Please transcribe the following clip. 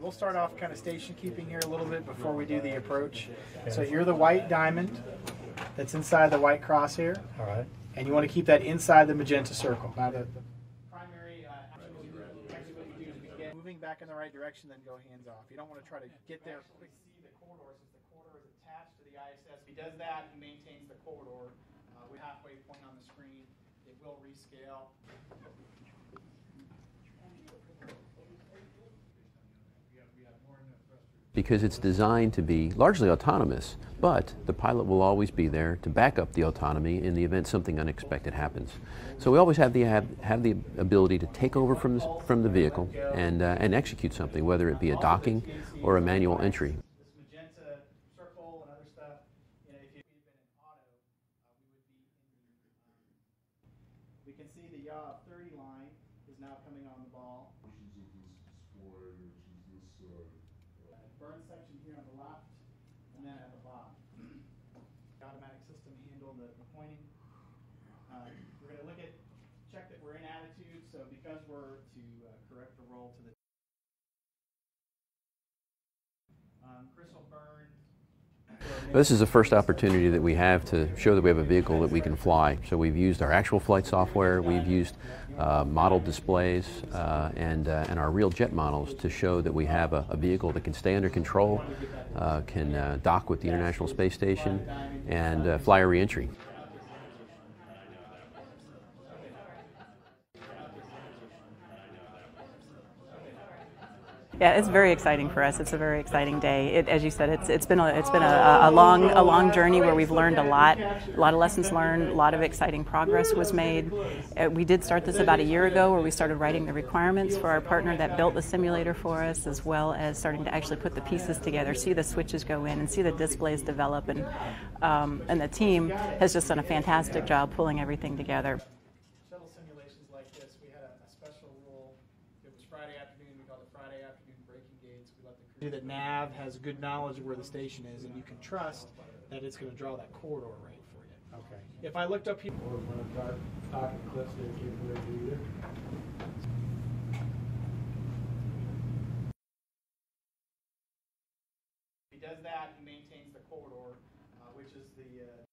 we'll start off kind of station keeping here a little bit before we do the approach. So you're the white diamond that's inside the white crosshair. All right. And you want to keep that inside the magenta circle. Now the primary action is actually what you do is begin moving back in the right direction, then go hands off. You don't want to try to get there quick. See the corridor since the corridor is attached to the ISS. If he does that, he maintains the corridor. With halfway point on the screen, it will rescale. Because it's designed to be largely autonomous, but the pilot will always be there to back up the autonomy in the event something unexpected happens. So we always have the ability to take over from the vehicle and execute something, whether it be a docking or a manual entry. This magenta circle and other stuff, if you've been in auto, we can see the yaw 30 line is now coming on the ball. Burn section here on the left, and then at the bottom. The automatic system handle the pointing. We're going to check that we're in attitude, so because we're to correct the roll to the Chris will burn. This is the first opportunity that we have to show that we have a vehicle that we can fly. So we've used our actual flight software, we've used model displays and our real jet models to show that we have a vehicle that can stay under control, can dock with the International Space Station, and fly a re-entry. Yeah, it's very exciting for us. It's a very exciting day. As you said, it's been a long journey where we've learned a lot of lessons learned, a lot of exciting progress was made. We did start this about a year ago, where we started writing the requirements for our partner that built the simulator for us, as well as starting to actually put the pieces together, see the switches go in, and see the displays develop. And the team has just done a fantastic job pulling everything together. Shuttle simulations like this, we had a special rule. It was Friday afternoon. We called it Friday afternoon braking gates. We let the crew that nav has good knowledge of where the station is, and you can trust that it's going to draw that corridor right for you. Okay. If I looked up here, if he does that, he maintains the corridor, which is the